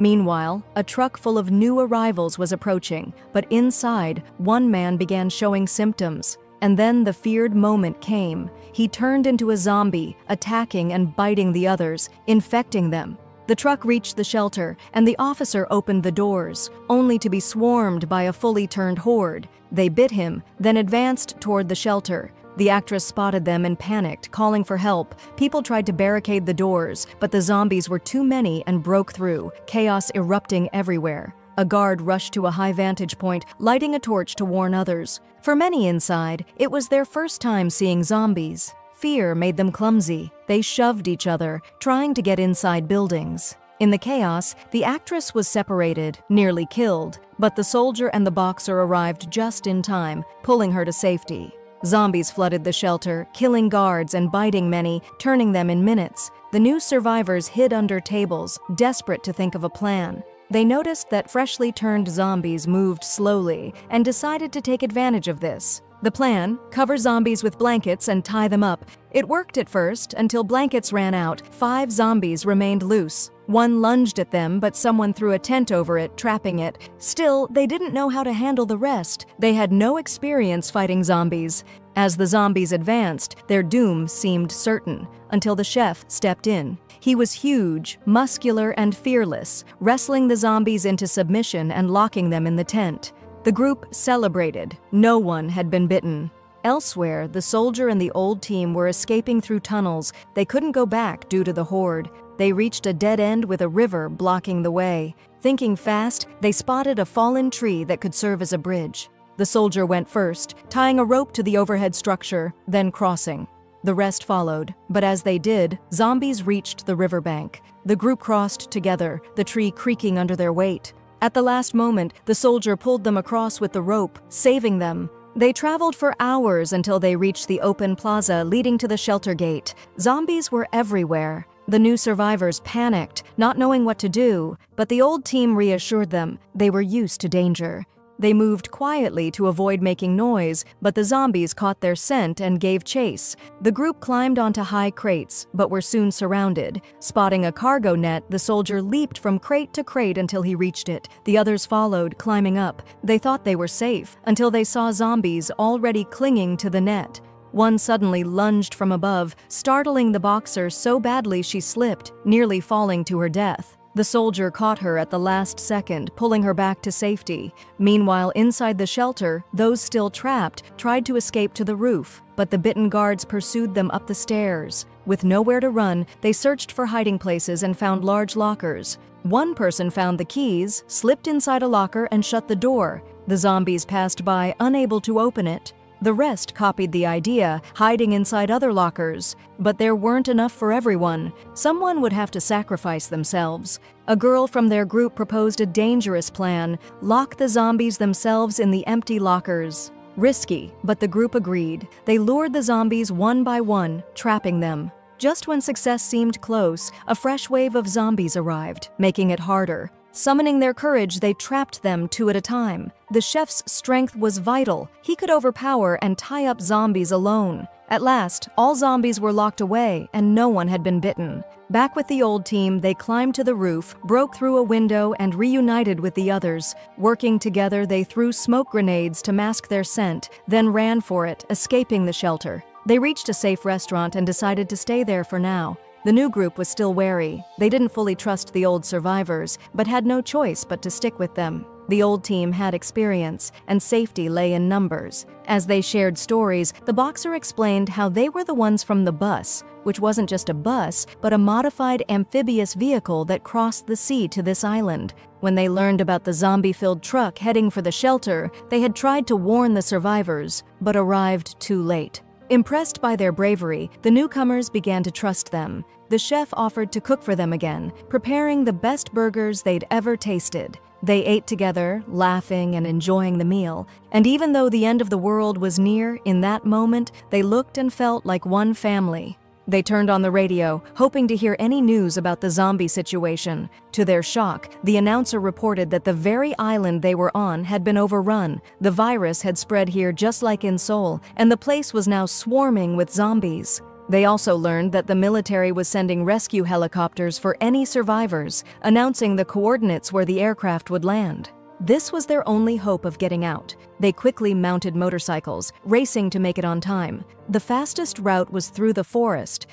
Meanwhile, a truck full of new arrivals was approaching, but inside, one man began showing symptoms. And then the feared moment came. He turned into a zombie, attacking and biting the others, infecting them. The truck reached the shelter, and the officer opened the doors, only to be swarmed by a fully turned horde. They bit him, then advanced toward the shelter. The actress spotted them and panicked, calling for help. People tried to barricade the doors, but the zombies were too many and broke through, chaos erupting everywhere. A guard rushed to a high vantage point, lighting a torch to warn others. For many inside, it was their first time seeing zombies. Fear made them clumsy. They shoved each other, trying to get inside buildings. In the chaos, the actress was separated, nearly killed, but the soldier and the boxer arrived just in time, pulling her to safety. Zombies flooded the shelter, killing guards and biting many, turning them in minutes. The new survivors hid under tables, desperate to think of a plan. They noticed that freshly turned zombies moved slowly and decided to take advantage of this. The plan: cover zombies with blankets and tie them up. It worked at first, until blankets ran out. 5 zombies remained loose. One lunged at them, but someone threw a tent over it, trapping it. Still, they didn't know how to handle the rest. They had no experience fighting zombies. As the zombies advanced, their doom seemed certain, until the chef stepped in. He was huge, muscular, and fearless, wrestling the zombies into submission and locking them in the tent. The group celebrated. No one had been bitten. Elsewhere, the soldier and the old team were escaping through tunnels. They couldn't go back due to the horde. They reached a dead end with a river blocking the way. Thinking fast, they spotted a fallen tree that could serve as a bridge. The soldier went first, tying a rope to the overhead structure, then crossing. The rest followed, but as they did, zombies reached the riverbank. The group crossed together, the tree creaking under their weight. At the last moment, the soldier pulled them across with the rope, saving them. They traveled for hours until they reached the open plaza leading to the shelter gate. Zombies were everywhere. The new survivors panicked, not knowing what to do, but the old team reassured them they were used to danger. They moved quietly to avoid making noise, but the zombies caught their scent and gave chase. The group climbed onto high crates, but were soon surrounded. Spotting a cargo net, the soldier leaped from crate to crate until he reached it. The others followed, climbing up. They thought they were safe, until they saw zombies already clinging to the net. One suddenly lunged from above, startling the boxer so badly she slipped, nearly falling to her death. The soldier caught her at the last second, pulling her back to safety. Meanwhile, inside the shelter, those still trapped tried to escape to the roof, but the bitten guards pursued them up the stairs. With nowhere to run, they searched for hiding places and found large lockers. One person found the keys, slipped inside a locker, and shut the door. The zombies passed by, unable to open it. The rest copied the idea, hiding inside other lockers. But there weren't enough for everyone. Someone would have to sacrifice themselves. A girl from their group proposed a dangerous plan: lock the zombies themselves in the empty lockers. Risky, but the group agreed. They lured the zombies one by one, trapping them. Just when success seemed close, a fresh wave of zombies arrived, making it harder. Summoning their courage, they trapped them 2 at a time. The chef's strength was vital. He could overpower and tie up zombies alone. At last, all zombies were locked away, and no one had been bitten. Back with the old team, they climbed to the roof, broke through a window, and reunited with the others. Working together, they threw smoke grenades to mask their scent, then ran for it, escaping the shelter. They reached a safe restaurant and decided to stay there for now. The new group was still wary. They didn't fully trust the old survivors, but had no choice but to stick with them. The old team had experience, and safety lay in numbers. As they shared stories, the boxer explained how they were the ones from the bus, which wasn't just a bus, but a modified amphibious vehicle that crossed the sea to this island. When they learned about the zombie-filled truck heading for the shelter, they had tried to warn the survivors, but arrived too late. Impressed by their bravery, the newcomers began to trust them. The chef offered to cook for them again, preparing the best burgers they'd ever tasted. They ate together, laughing and enjoying the meal. And even though the end of the world was near, in that moment, they looked and felt like one family. They turned on the radio, hoping to hear any news about the zombie situation. To their shock, the announcer reported that the very island they were on had been overrun. The virus had spread here just like in Seoul, and the place was now swarming with zombies. They also learned that the military was sending rescue helicopters for any survivors, announcing the coordinates where the aircraft would land. This was their only hope of getting out. They quickly mounted motorcycles, racing to make it on time. The fastest route was through the forest,